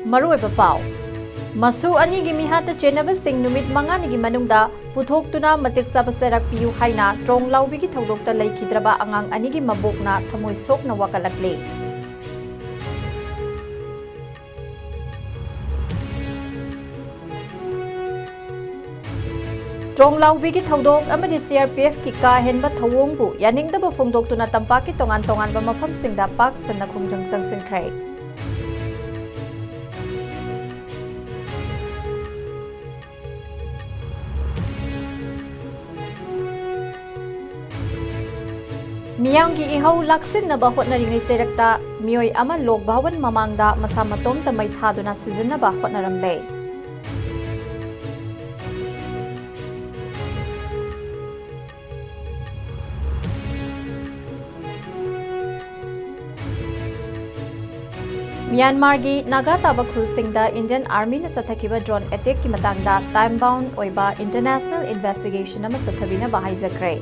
Maruoiba pau Masu anigi mihata chenabasing numit manganigi manungda puthokuna matik sabasarak piu haina trong laubigi thodokta leikidraba angang anigi mabokna thamoi sokna wakalakle Trong laubigi thodok amadi CRPF ki ka henba thawongbu yaningdaba phongdoktuna tampaki tongan ba mafamsingda pak sanna khungjang sangsinkhrai Miyanggi ihau laksin na bahot na ringay cerekta miyoy ama log bahawan mamangda masamatom tamay thado na sizin na bahot na ramlay. Myanmar gi naga tabak hulsingda Indian Army na sathakiba drone attack ki matangda time bound oiba international investigation na masathabina bahay zakray.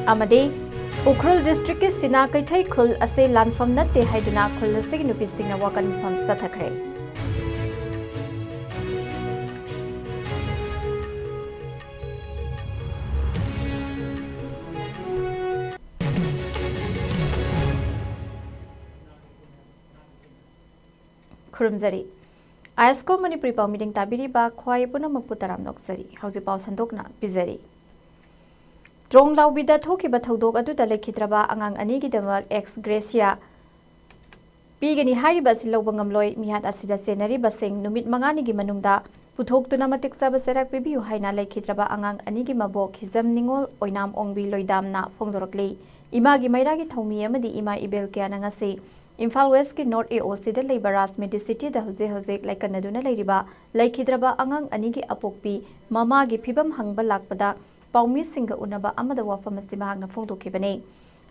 Amadi Ukhrul district ke Sina Kaitai Khul ase lanfam natte haiduna khul asig nupising na wakan pham sathakre Khurumjari ISCOM MANIPURI pau meeting tabiri ba khwai punamuk putaram noksari hauji pau sandokna bizari Trong laubida thokiba thodok aduda lekhidraba angang anigidamak ex gracia pigani hariba siloba ngamloi mihat asida senari basing numit manganigi manungda puthoktuna matik saba serak pibiu haina lekhidraba angang anigi mabok hizam ningol oinam ongbi loidamna phongdorokli imagi mairagi thomi amadi ima ibel kyana ngasi Imphal West ki North AOC da leiba Rajmedi city da hoje laikanaduna leiriba lekhidraba angang anigi apokpi mamagi phibam hangba lakpada Paumi Singa Unaba Amada Wafamasi Mahagna Fondo Kibane.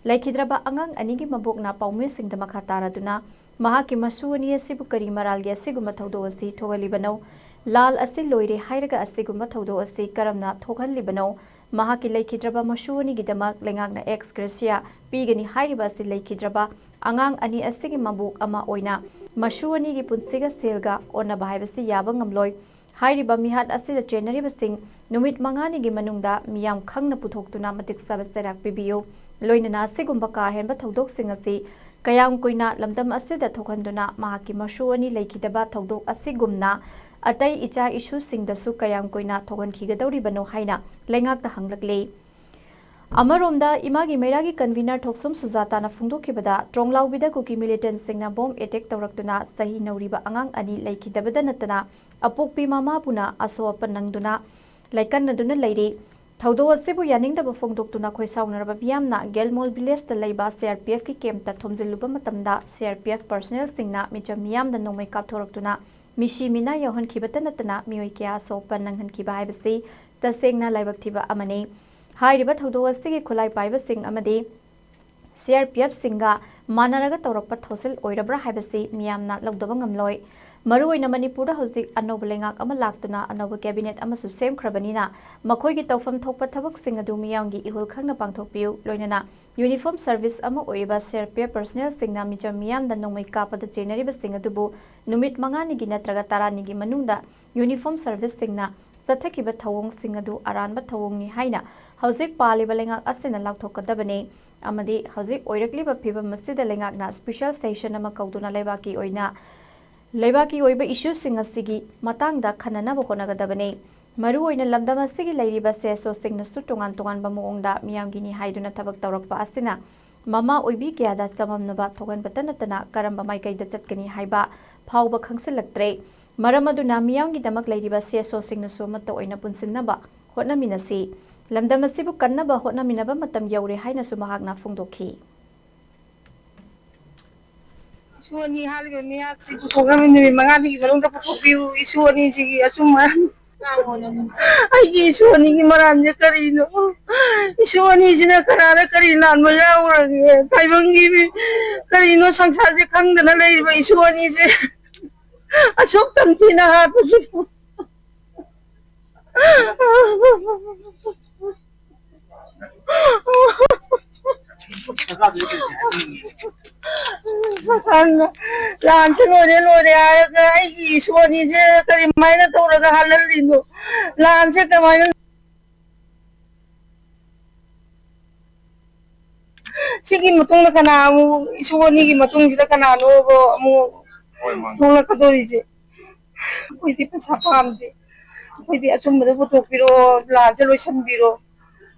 Laikhidraba Angang Anigi Mabokna Paumi Sing the Makatara Duna, Mahaki Masuani Sibukari Maralgia Sigumatodo Asti Toga Libano, Lal Asti Loire Hairaga Astigumatodo Asti Karamna Togan Libano, Mahaki Laikhidraba Masuani Gidamak Lengagna ex Gracia, Pigani Hairibasti Laikhidraba, Angang Ani Astigi Mabuk Ama Oina, Masuani Gipunsiga Silga, Ona Bahibasti Yabang Amloy. Hairiba mihat asida January basing numit mangani gi manungda miyam khangna puthoktuna matik sabasarak pibiyo loinana sigumba ka henba thodok singasi kayam koina lamdam asida thokhanduna mahaki mashuani leikidaba thodok asigumna atai icha issue singdasu kayam koina thogan khigadori bano haina lengak ta hanglakle Amaromda imagi meragi convener Thoksum Sujata na phungdokhibada Tronglawbida kuki militant singna bomb attack tawraktuna sahi nauriba angang ani laikidabada natana apokpi mama puna asopa nangduna laikannaduna leiri thaudo asibu yaningdaba phungdoktuna khoisaunarba biamna Gelmol village ta leiba CRPF ki camp ta thomjiluba matamda CRPF personnel singna micham miyamda nomai kapthoraktuna mishi mina yohan khibata natana mioi kya asopa nanghan khiba haibasi tasengna laibak thiba amane Hairiba Thodo Sigi Kulai Piba Sing Amadi CRPF Singa Manaraga Torapa Thosil Oirabra Habasi Miamna Logdabangam Loi Maru in Manipura Hosik Anobelingak Amalaktuna Anoba Cabinet Amasu Same Krabanina Makoigi Tofam Topa Tabak Singadu Miyangi Ihul Kanga Pangtopiu Loinana Uniform Service Ama Oiba CRPF Personnel Singna Micha Miam the Nomai Kapa the January Singadubu Numit Mangani Ginatraga Taranigi Manunda Uniform Service Singna Sataki Batawong Singadu Aran Batawongi Haina Hauzik Pali Balingak Asina Laktokadabane Amadi Hauzik Oirakli Piba Masida Lingakna Special Station Ama Kauduna Lebaki Oina Lebaki Oiba issues Singasigi Matangda Kanana Bokonagadabane Maru in a Lamdamasigi Lady Baseso Sing the Sutungan Tongan Bamonda Miamgini Haiduna Tabak Taurokpa Astina Mama Oibi Kiada Samam Naba Togan Batanatana Karamba Maika the Chatkani Haiba Pauba Kangselatre Maramaduna Miyangi Damak Lady Baseso Sing the Sumata Oina Punsinaba Hotna Minasi Lamdamasibu Kanaba Hotna Minaba Matam Yauri Haina Sumahagna Fundoki Suani hali miak si program ini mangani balong dapat view suani si asuman ai suani ki maranja karino suani jina karara karina maya uragi taibangi karino sangsar je khangdana lei ba suani je asok tamtina ha pusi Sakana lanse lore haraga aigi iswani se kari maina tawraga halalino lanse kamaina sigi matungna kana amu iswani gi matung sida kana no go amu thongla kadori je koidi pesa pamde koidi achumba putokpiro lanse loisanbiro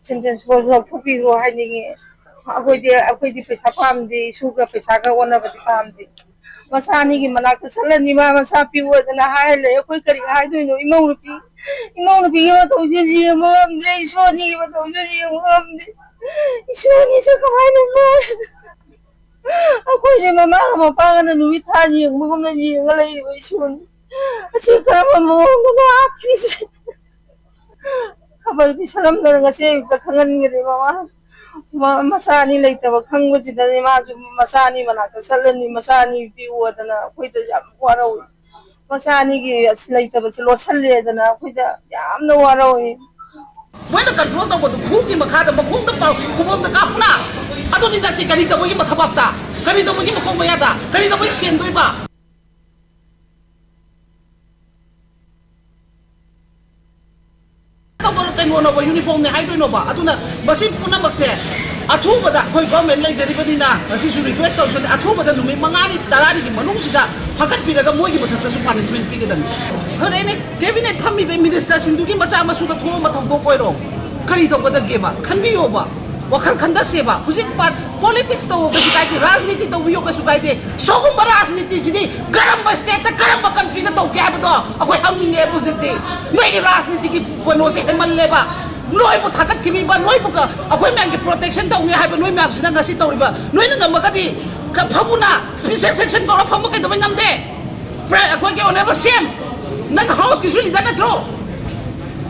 sentence bo thopiro haningi akoidi pesa pamde isuga pesa ga wana bati pamde masani gi manakta salani ma masa piwo dana haile koi kari haidoino imaunupi gi matauji ji amamde iswani gi matauji ji amamde iswani se kamaina ma akoidi mama mapa na numi thaji amamna ji ngalai iswani asi karama mo na akis kabar bi salam na ngase ta khangan ngire mama masani leitaba khangbasidani masu masani manakta salani masani piwadana koida yam warau masani gi leitaba losalledana koida yamna warau Moina control ta bodu khugi makha da makhung da pa khubom da kapna adu ni dati kari da bogi mathabap ta kari da bogi makhong maya da kari da bogi sen doi ba ta bol kai no ba uniform ne hai doi no ba aduna basi puna makse athu bada koi government lai jari badi na asi su request ta so athu bada numi mangani tarani gi manung sida phagat piraga moi gi mathak ta su punishment pi gadan khare ne cabinet phammi be minister sindugi macha masu da thoma matham do koi ro khari to bada ge ba khanbi yo ba wakhal khanda se ba hujik part politics to ga sukai ti rajniti to yo ga sukai te sogum rajniti sidi garam ba state ta garam ba country na to kya ba to akoi hanging e project noi gi rajniti gi bono se hemal le ba noi bu thakat kimi ba noi bu ka akoi mang gi protection to nge ha ba noi map sina ga si to ba noi na ngam ga ti ka phamuna special section ko phamu kai to ngam de akoi ge oneba sem nang house ki suli dana tro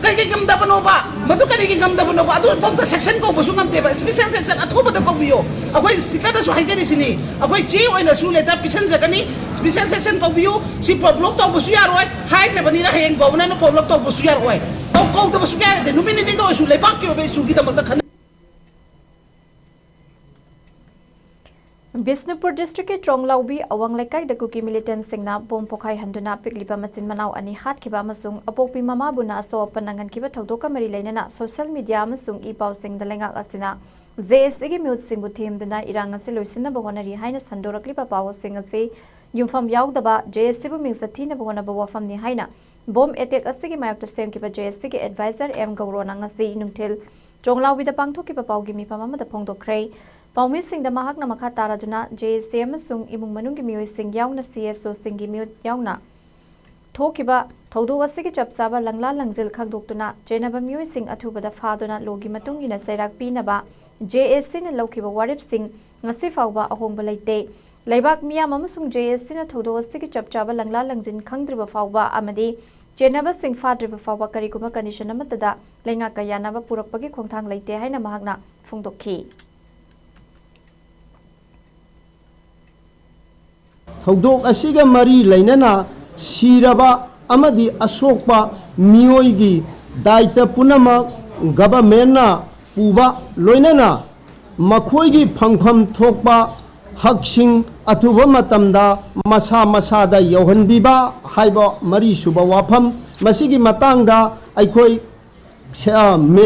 kai ge gam da bano ba madu kai ge gam da bano ba adu bok da section ko busu ngam te ba special section atho ba da ko biyo akoi speaker da su haijani sini akoi chi oina su le ta pisan jagani special section ko biyo si problem to busu yar oi hai ke bani ra heng governor no problem to busu yar oi ko to busu yar de numini ni do su le bak yo be su gi da mak da Bisnupur district ke Tronglaubi awang lekai da kuki militant singna bom pokai handuna pikliba machin manau ani hat kiba masung apokpi mama buna so panangan kiba thodoka mari leinana social media masung I pau sing dalenga asina JSC gi mute sing buthim dana iranga se loisina bawonari haina sandorakli pa pau sing ase yumfam yaudaba JSC bu mingsa thina bawona bawafam ni haina bom attack asigi mayakta sem kiba JSC gi advisor M Gaurona ngasi nungthil Tronglaubi da pangtho kiba pau gi mi pamama da phongdokhrei Paumi sing da mahak na makha taraduna JSM sung imung manung gi mioi sing yauna CSO sing gi miut yauna thokiba thodu asigi chapsaba langla langjil khagdoktuna jenaba mioi sing athuba da phaduna logi matung ina sairak pinaba JSC na lokiba warip sing ngasi fawba ahongba leite leibak miyam amasung JSC na thodu asigi chapchaba langla langjin khangdriba fawba amadi jenaba sing fadriba fawba kariguma condition amatada lenga kayanaba purakpagi khongthang leite haina mahakna phongdokhi Thogdok asiga mari lainana siraba amadi asokpa miyoigi daita punama government na puba loinana makhoigi phangpham thokpa haksing athuba matamda masa da yohanbiba haiba mari suba wafam masigi matangda aikoi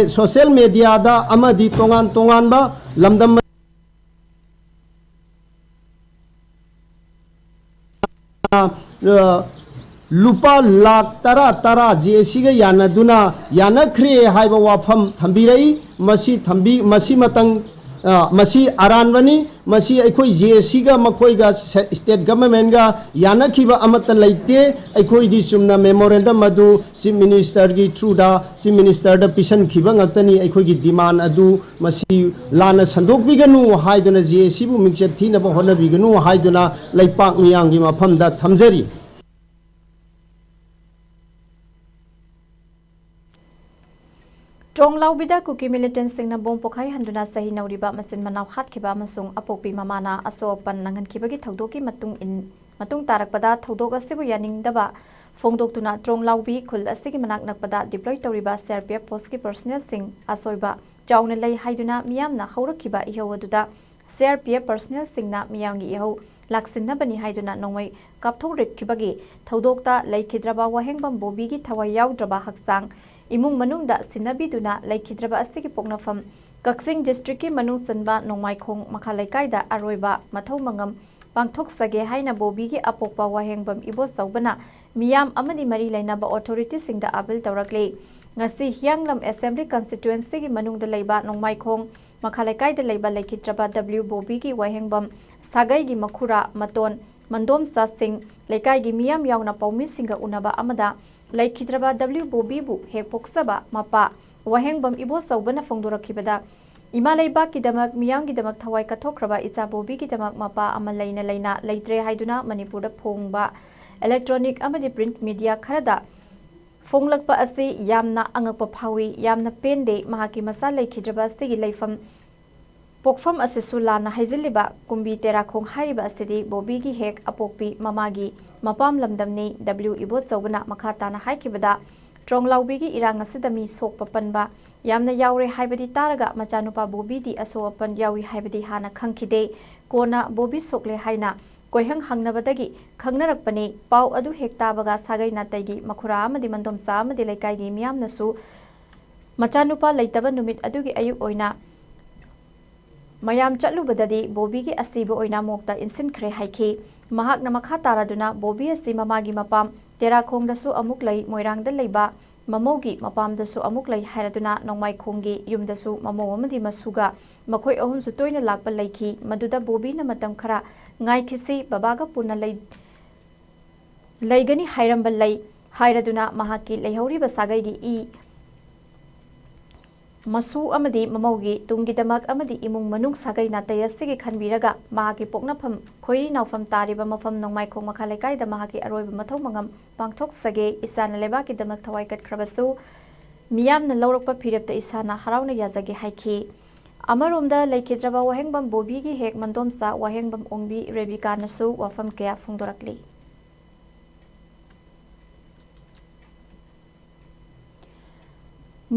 social media da amadi tongan ba lamdam lupa lak tara JSC ga yanaduna yanakre haiba wafam thambirai masi matang masi aranbani masi aikoi JSC ga makoi ga state government ga yanakhiba amata leite aikoi di chumna memorandum adu chief minister gi through da chief minister da pisan khiba ngakani aikoi gi demand adu masi lana sandok biganu haiduna JSC bu mingche thina ba hona biganu haiduna laipak miyang gi mafam da thamjari Tronglaubi da kuki militant singna bom pokai handuna sahi nauriba masin manau khat kiba masung apokpi mamana asopan nangan kibagi thogdoki matung tarakpada thogdok asibu yaning daba phongdoktuna Tronglaubi khul asigi manak nakpada deploy toriba CRPF post ki personnel sing asoiba Chowna लई हाइदुना मियामना हौरखिबा इहौ अदुदा CRPF personnel singna miyamgi ihau laksinabani haiduna nongmai kapthorikibagi thodokta laikhidraba wahengbam bobi gi thawai yaudra haksang imung manungda sinabiduna laikhidraba asigi poknafam Kaksing district ki manung sanba nongmai khong makhalaikai aroiba mathau mangam pangthok sage haina bobi gi apokpa wahengbam ibo saubana miyam amadi mari lainaba authority singda abil tawrakle ngasi hianglam assembly constituency gi manungda leiba nongmai khong Makhalaikai da leiba laikhitraba W Bobi gi wahengbam sagai gi makhura maton mandom sa sing laikai gi miyam yauna paumi singa unaba amada laikhitraba W Bobi bu hekpoksaba mapa wahengbam ibo saubana phongdorakhibada ima leiba ki damak miyam gi damak thawai kathokraba icha Bobi gi damak mapa ama leina leitre haiduna Manipur da phongba electronic amadi print media kharada Fonglakpa asi yamna angakpa phawi yamna pende mahaki masa laikhidraba sigi leifam pokfam asi sulana haiziliba kumbi tera khong hariba asidi bobi gi hek apokpi mamagi mapam lamdamni W ibot chawbana makhatana haikibada tronglaubi gi irang asidami sokpa panba yamna yaure haibadi taraga machanupa bobi di aso apan yawi haibadi hana khangkhide kona bobi sokle haina Koihang hangnabadagi khangnarakpani pau adu hektabaga sagai natagi makhura amadi mandomsa amadi laikai gi miyam nasu machanupa leitaba numit adugi ayuk oina mayam chatlubadadi bobi gi asiba oina mokta insin khre haiki mahak na makha taraduna bobi asi mamagi mapam tera khongdasu amuk lei moirangda leiba mamogi mapamdasu amuk lei hairaduna nongmai khonggi yumdasu mamo amadi masuga makhoi ahum su toina lakpa leiki maduda bobi na matam khara ngai khisi babaga puna leigani hairambal lei hairaduna mahaki leihori basagai gi I masu amadi mamogi tungi damak amadi imung manung sagai na tayasigi khanbiraga mahaki poknafam khoiri nawfam tariba mafam nongmai khong makhalaikai da mahaki aroiba mathau mangam pangthok sage isana leba ki damak thawai kat khrabasu miyam na lawrakpa phirapta isana harauna yajage haiki Amarumda laikhidraba wahengbam bobi gi hek mandomsa wahengbam ongbi rebika nasu wafam kaya phongdorakli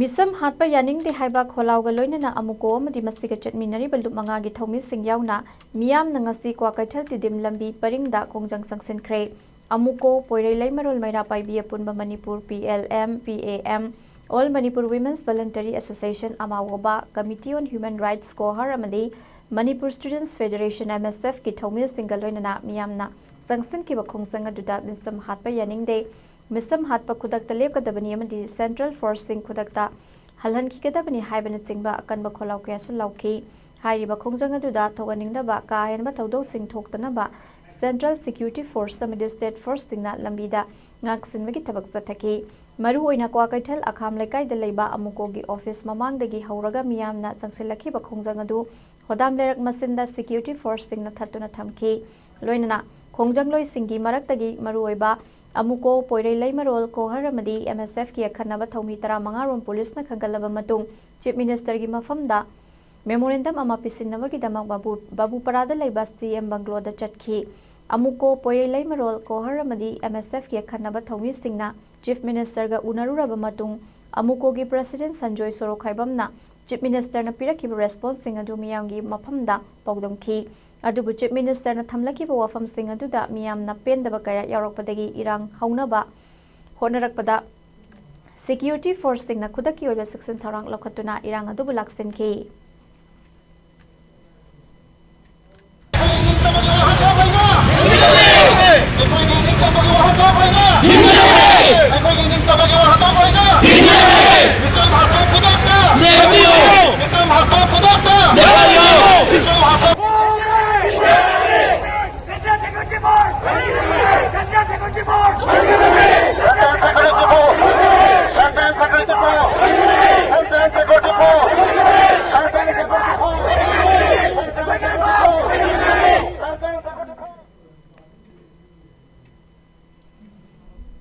Misam hatpa yaning de haiba kholawga loinana amuko amadi masiga chatminari baldup manga gi thomi sing yauna miyam na ngasi kwa kaithal tidim lambi paringda kongjang sangsen khre amuko poirei leimarol maira paibi apunba Manipur PLM PAM All Manipur Women's Voluntary Association Amawoba Committee on Human Rights Kohar amadi Manipur Students Federation MSF ki thomil single loinana miyamna sangsin ki bakhong aduda misam hatpa yaning de misam hatpa khudakta lepkadabani amadi Central Forcing khudakta halhan ki kadabani haibana chingba akanba kholaw kya su lauki hairiba khongjang aduda thoganingdaba ka henba thodau sing thoktanaba Central Security Force amadi State Force singna lambida ngaksinbagi thabak sathaki Maru oina kwa kaithal akham laikai da leiba amuko gi office mamang dagi hauraga miyamna sangsilakhi ba khongjang adu hodam lerak masinda security force singna thatuna thamki loinana khongjang loi singi marak tagi maru oiba amuko poirei leimarol kohar amadi MSF ki akhanaba thomi 15 rom police na khangalaba matung chief minister gi mafamda memorandum ama pisinnawa gi damak babu parada leiba CM banglo da chatki amuko poirei leimarol kohar amadi MSF ki akhanaba thomi singna Chief Minister ga unaruraba matung amuko gi President Sanjoy Sorokhaibamna Chief Minister na pirakiba response sing adu miyamgi maphamda pawdamki adubu Chief Minister na thamlakiba wafam sing aduda miyamna pendaba kaya yarakpadagi irang haunaba honarakpada Security Force sing na khudaki oiba section tharang lokhatuna irang adubu laksenki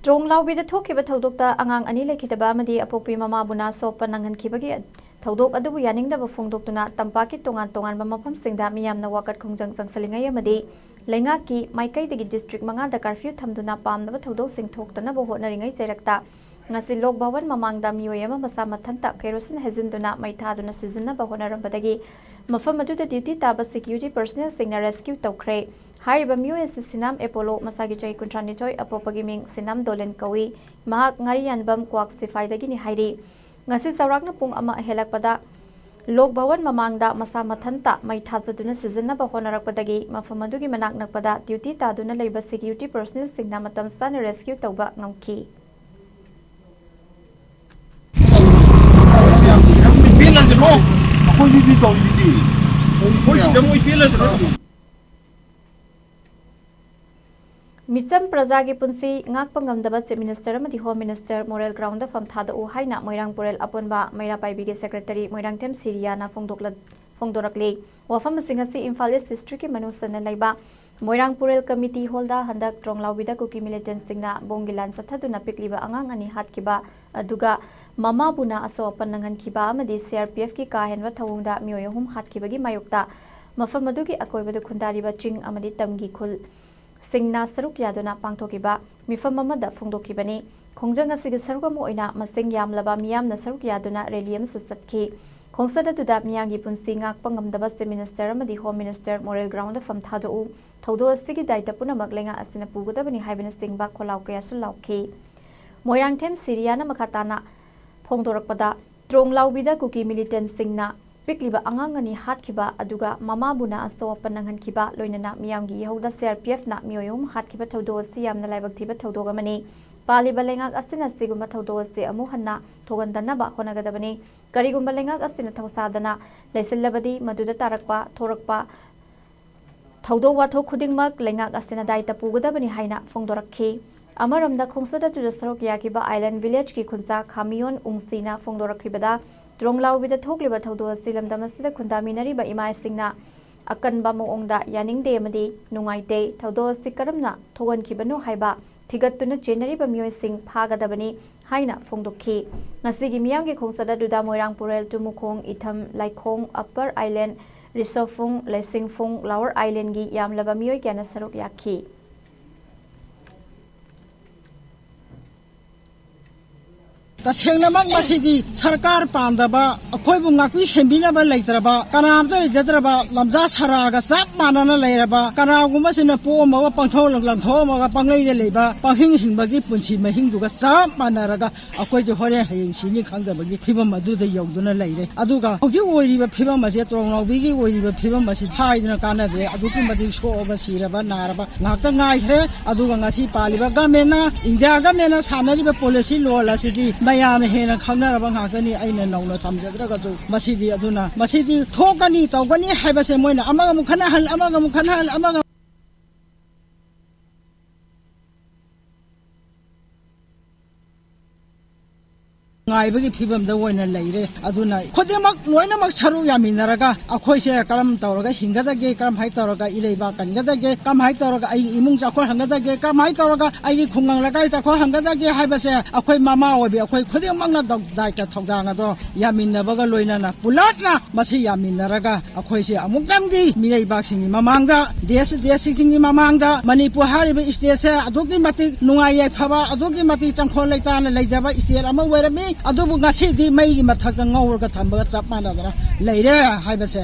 Tronglaubi da thokiba thodokta angang ani lekhitaba amadi apokpi mama buna sopa nanghankhibagi thodok adubu yaningdaba phongdoktuna tampaki tongan ba mafam singda miyamna wakat khongjang changsalingai amadi leingaki maikai dagi district manga da curfew thamduna pamnaba thodok sing thoktana bo honaringai chairakta ngasi lok bhawan mamangda miyoy ama masa mathanta kerosene hezinduna mai thaduna sizinaba honarambadagi mafam aduda duty taba security personnel singna rescue tawkhre hariba miyoy sinam apollo masagi chai kuntrani choi apopagi ming sinam dolen kawi mahak ngari yanbam kwak sifaidagi ni hairi ngasi saurakna pung ama helakpada lok bhawan mamangda masa mathanta mai thazaduna sizinaba honarakpadagi mafam adugi manak nakpada duty taduna leiba security personnel singna matam stan rescue tawba ngamki Micham Prajagi Punsi ngak pangamdaba Chief Minister amadi Home Minister Moral Ground da fam thada u haina Moirang Purel aponba Maira Paibigi Secretary Moirang Tem Siriana Fongdorakle wafam singasi Imphal East District ki manusana laiba Moirang Purel Committee Holda handak Tronglawbida Kuki Militant Singna Bongilan Sathaduna Pikliba Angang ani hatkiba aduga Mama Buna aso panangan kiba amadi CRPF ki kahenwa thawungda mioyhum hatkibagi mayukta mafam adugi akoibadu khundariba ching amadi tamgi khul Singna saruk yaduna pangthokiba mifam amada phongdokibani khongjang asigi saruk amu oina masing yamlaba miyamna saruk yaduna relium susatki khongsada tuda miyangi punsi ngak pangamdaba Chief Minister amadi Home Minister Moral Ground fam thadu thodo asigi daita punamak lenga asina pugodabani haibana singba kholaw kaya sulawki Moirang Tem Siriana makhatana Phongdorakpada Tronglawbida Kuki Militant Singna Pikliba Angangani Hatkiba Aduga Mama Buna aso panangan kiba loinana miyamgi yahuda CRPF na miyoyum hatkiba thodosi yamna laibaktiba thodogamani Paliba lengak asina siguma thodosi amu hanna thogandanaba honagadabani karigumba lengak asina thawsadana lesilabadi maduda tarakpa thorakpa thodo watho khudingmak lengak asina daita pugadabani haina phongdorakhi Amaramda khongsada tu sarok yakiba Island Village ki khunsa Khamion Ungsina Phongdorakhibada Tronglawbida thokliba thodo silamda masida khundaminari ba imai singna akanba moongda yaningde amadi nungaite thodo sikaramna thogan kibanu haiba thigattuna chenari ba miyoi sing phagadabani haina phongdokhi ngasigi miyamgi khongsada duda Moirang Purel Tumukhong Itham Laikhong Upper Island Risofung Lesingfung Lower Island gi yamlaba miyoi kyana sarok yakhi तसेंगनमक मसीदी सरकार पांदबा अखोइबु ngakpi sembinaba leitraba kanamta lejatraba lamja saraga chap manana leiraba kanaguma sina pomaga pangthau langthoma panglei de leiba panghing hingbagi punsi mahingduga chap manaraga akhoi je hore hayeng sini khangdabagi phibam adu de yogduna leire aduga hoji oiriba phibam mase tronglawbigi oiriba phibam masi haiduna kanadre aduki madi shoba siraba naraba ngakta ngai hre aduga ngasi paliba gamena india gamena sanariba policy lola sidi mayam hena khangnaraba ngakani aina nawna thamjadraga jo masidi aduna masidi thokani tawgani haibase moina amaga mukhana hal amaga mukhana hal amaga ngaibagi phibam da woina leire aduna khodemak loinamak saru yaminaraga akhoise karam tawraga hingadage karam hai tawraga ileiba kangadaga kam hai tawraga ai imung chakhor hangadage kam hai tawraga ai khungang lagai chakhor hangadage haibase akhoi mama obi akhoi khodemak na daita thogdanga do yaminabaga loinana pulatna masi yaminaraga akhoise amukdamdi mileiba singi mamangda desh singi mamangda manipur hariba state se adugi mati nungai phaba adugi mati changkhol leitana leijaba state ama werami adubu ngasidi mai mathakta ngawrga thambaga chap manadara leire haibase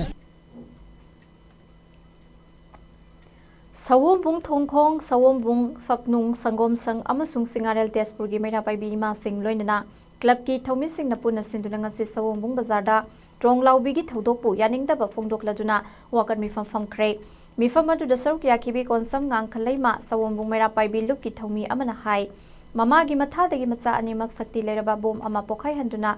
Sawombung Thongkhong Sawombung Faknung Sangom Sang amasung Singarel Tespur gi Maira Paibi ma sing loinana club ki thomi sing na puna sinduna ngasi Sawombung bazarda Tronglawbi gi thodokpu yaningdaba phongdokladuna wakan mifam kre mifam adu da saruk yakibi konsam ngang khalaima Sawombung Maira Paibi lup ki thomi amana hai Mama gi matha dagi macha animak sakti leraba bom ama pokhai handuna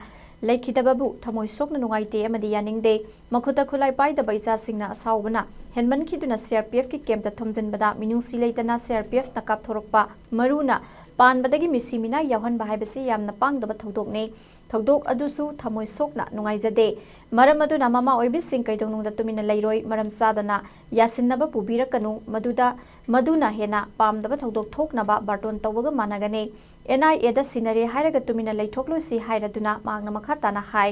leikhidababu thamoi sokna nungaite amadi yaningde makhuta khulai pai da baisa singna asawbana henman khiduna CRPF ki camp ta thomjinbada minungsi leitana CRPF na kap thorokpa maruna panbadagi misimina yawhan bahaibasi yamna pangdaba thodokne thodok adusu thamoi sokna nungaijade maram aduna mama oibi sing kaidonungda tumina leiroi maram sadana yasinaba pubirakanu maduna hena pamdaba thodok thoknaba barton tawga managane NIA da sinare hairaga tumina leithoklosi hairaduna magna makhatana hai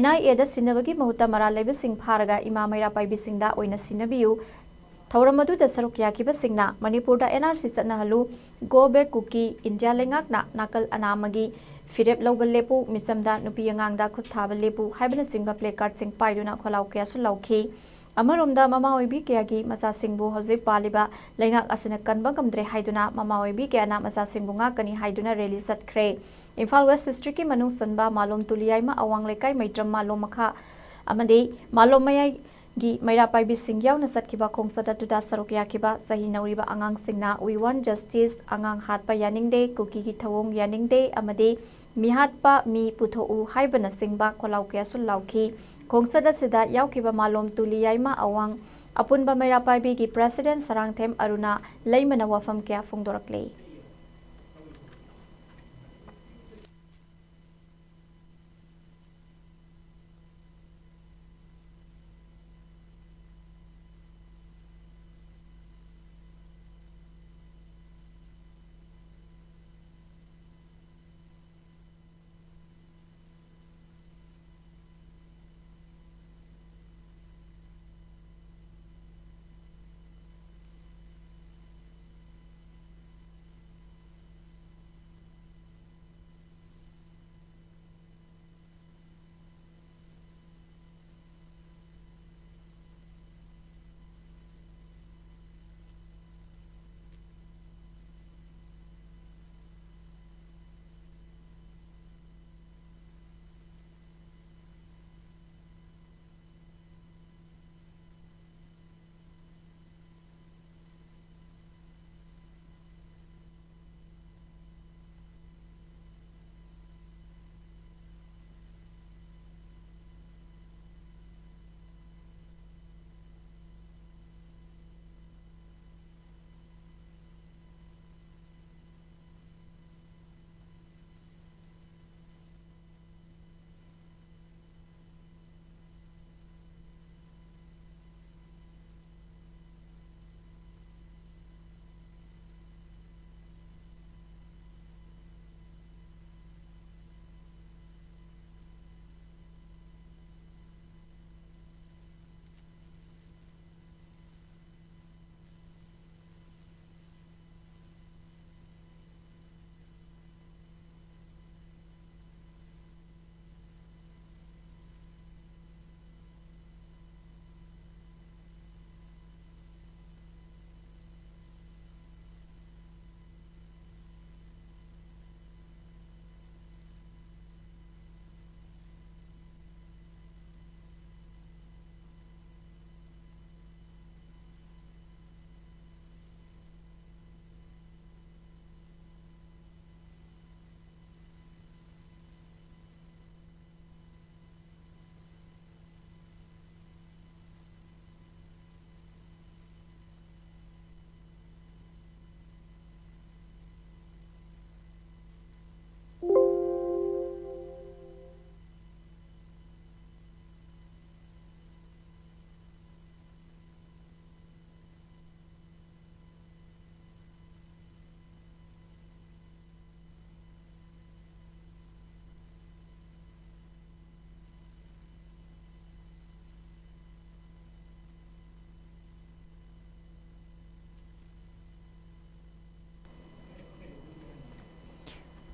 NIA da sinabagi mahuta mara lebising pharaga ima Maira Paibi singda oina sinabiu Thauramadu da saruk yakiba singna Manipur da NRC satna halu go back kuki India lengakna nakal anamagi फिरेप लौबा लेपु मिसमदा नुपी अंगांगदा खुद थाबा लेपु हाइबना चिंबा play card सिंग पाइदुना खोलाउ कयासु लौखी अमरोमदा mama ओइबी कयागी मसा सिंगबु हौजिक पालिबा लैंगाक असना कनबा गमद्रे हाइदुना mama ओइबी कयाना मसा सिंगबु ngakani हाइदुना rally सतख्रे इम्फाल वेस्ट डिस्ट्रिक्ट की मनुंग सनबा मालोम तुलियाइमा अवांग लेकाई मैत्रम मालोम मखा अमदे मालोम मयाई गी मैरा पाइबी सिंग यावना सतखिबा खोंगसदा तुदा सरोक याखिबा सही नौरिबा अंगांग सिंगना वी वांट जस्टिस अंगांग हातपा यानिंगदे कुकी की थवोंग यानिंगदे अमदे मिहातपा मी पुथोउ हाइबना सिंगबा खोलाउ कयासु लाउखी खोंगसदा सिदा यावखिबा मालोम तुलियाइमा अवांग अपुनबा मैरा पाइबी की प्रेसिडेंट सरांगथेम अरुणा लैमना वाफम क्या फोंगदोरकले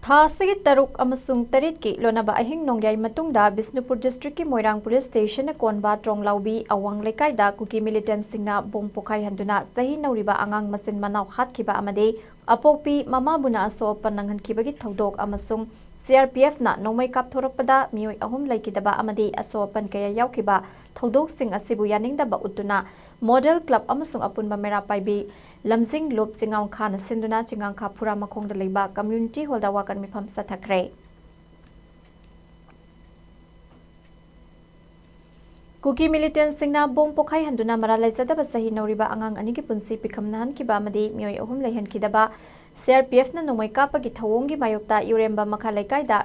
थासगी तरुक अमसुंग तरित की लोनाबा अहिंग नोंग्याई मतुंगदा बिष्णुपुर डिस्ट्रिक्ट की मोइरांग पुलिस स्टेशन कोनबा ट्रोंगलाउबी अवांग लेकाइदा कुकी मिलिटेंट सिंगना बोम पोखाई हंदुना सही नौरिबा अंगांग मसिन मनाव हातखिबा अमदे अपोपी ममाबुना असोप नंगहनखिबगी थौदोक अमसुंग CRPF ना नोंमै कापथोरकपदा मियोय अहुम लैकिदबा अमदे असोपन कया यावखिबा थौदोक सिंग असिबु यानिंगदबा उतुना मॉडल क्लब अमसुंग अपुनबा मेरा पाइबी लमजिंग लोप चिंगांग खाना सिंदुना चिंगांग खा पुरा मखोंगदा लेबा कम्युनिटी हॉलदा वाकन मिफम सथखरे कुकी मिलिटेंट सिंगना बोम पोखाई हंदुना मरा लेजदबा सही नौरिबा अंगांग अनि की पुंसी पिखम नहनखिबा अमदे मियोय अहुम लैहनखिदबा CRPF ना नोंमै कापगी थवोंगी मायोक्ता युरेम्बा मखा लेकाइदा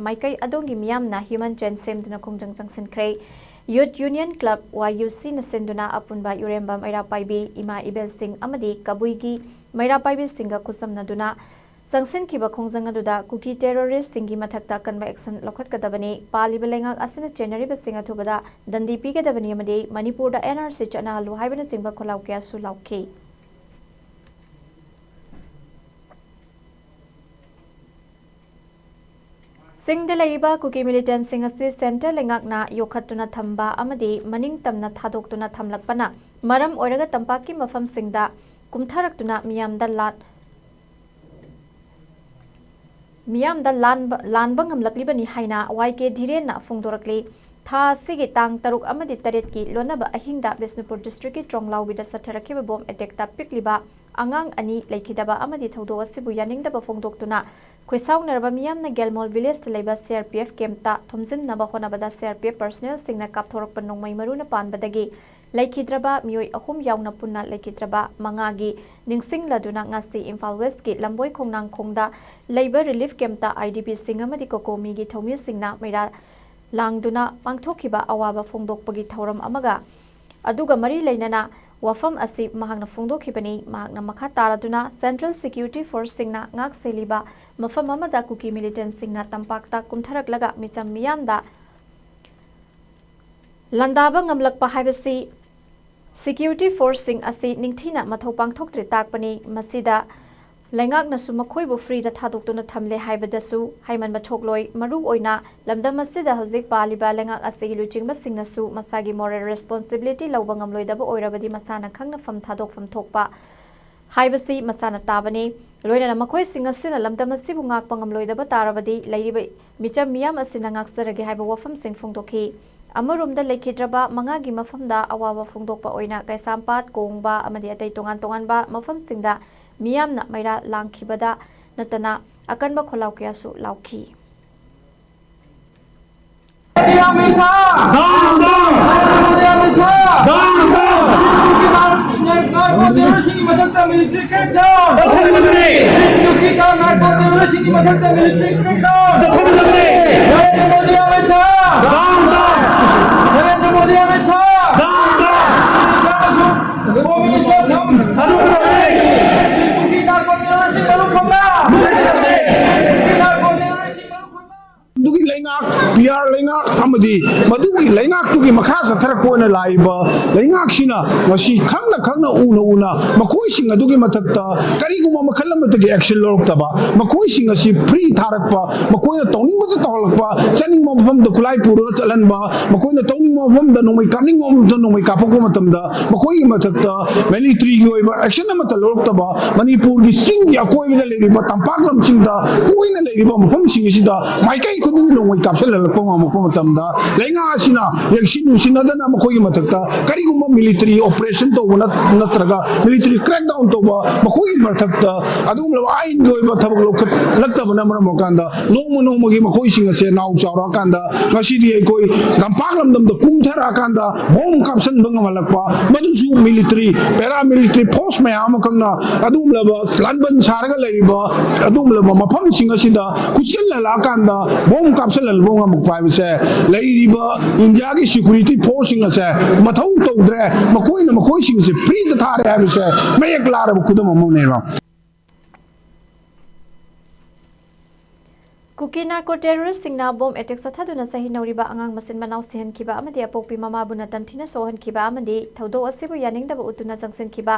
माइकै अदोंगी मियामना ह्यूमन चेन सेमदुना खोंजंग चंगसिनख्रे यूथ यूनियन क्लब YUC ना सिंदुना अपुनबा युरेम्बा मैरा पाइबी इमा इबेल सिंह अमदी कबुईगी मैरा पाइबी सिंगा खुसमनदुना संगसिनखिबा खोंजंग अदुदा कुकी टेररिस्ट सिंगी मथक्ता कन्बा एक्शन लौखटकदबनी पालिबा लेंगाक असिना चेनरिबा सिंग अथुबदा दंदी पीगदबनी अमदी मणिपुरदा NRC चनालु हाइबना चिंबा खोलाउ कयासु लाउखी Singda laiba kuki militant sing asi center lengakna yokhatuna thamba amadi maning tamna thadoktuna thamlakpana maram oiraga tampaki mafam singda kumtharaktuna miyamda lanba ngamlaklibani haina YK dhirena fungdorakli tha sigi tang taruk amadi taret ki lonaba ahingda Bisnupur district ki Tronglawbida satharakiba bom attack ta pikliba angang ani laikhidaba amadi thodo asibu yaningdaba fungdoktuna Kwisaung naraba miyamna Gelmol village ta laiba CRPF camp ta thomjin naba honabada CRPF personnel singna kapthorakpa nongmai maruna panbadagi laikhidraba miyoi ahum yauna punna laikhidraba mangagi ningsing laduna ngasi Imphal West ki lamboi khongnang khongda laiba relief camp ta IDP sing amadi kokomi gi thomi singna maira langduna pangthokhiba awaba fongdokpagi thoram amaga aduga mari leinana wafam asi mahagna fongdokhibani mahagna makha taraduna Central Security Force singna ngak seliba mafam amada kuki militant singna tampakta kumtharaklaga micham miyamda landaba ngamlakpa haibasi Security Force sing asi ningthina mathau pangthoktre takpani masida laingaknasu makhoibu free da thadoktuna thamle haibadasu haiman bathokloi maru oina lamdam masida hojik paliba laingak asi luchingba singnasu masagi moral responsibility lawba ngamloidaba oirabadi masana khangna fam thadokfam thokpa haibasi masana tabani loina makhoi singasina lamdam asibu ngakpa ngamloidaba tarabadi lairiba micham miyam asina ngaksarage haiba wafam sing fongdokhi Amarumda laikhidraba mangagi mafamda awawa fongdokpa oina kaisampat kongba amadi atai tongan tonganba mafam singda miyamna maira langkhibada natana akanba kholaw kyasu laukhi Dugi lengak biar lengak amadi madugi lengak tugi makasa tharakona laiba lengak sina wasi khangna una makoi singa dugi mathakta kariguma makhalam tagi action lorktaba makoi singa si free tharakpa makoina tawning mata tawlakpa chaning mafam da kulai pura chalanba makoina tawning mafam da nomai kamning mafam da nomai kapakwa matamda makoi mathakta military gi oiba action mata lorktaba Manipur gi sing ya koi da leriba tampaklam singda koina leriba mafam singisida maikai khuding nomai kapsel lalakpa mamakpa matamda lenga asina yaksinu sinadana makoi mathakta kariguma military operation to natraga military crackdown to ba makoi mathakta adum lo ain gi oiba thabak lokhat laktabana maramokanda nongmagi makoi singa se naw chawra kanda ngasidi koi lampaklam dam da kumthara kanda bom kapsan bangamalakpa madusu military paramilitary force mayam kangna adum laba lanban sarga leriba adum laba mafam singa sida kuchilla kanda bom kapsan lalbonga mukpai se leiriba india gi security force singa se mathau tawdre makoina makoi singa se free da thare ha se mayek lara kudam amuneba Kuki narco terrorist singna bomb attack sathaduna sahi nauriba angang masin manaw sihan kiba amadi apokpi mama buna tamthina sohan kiba amadi thodo asibu yaningdaba utuna jangsen kiba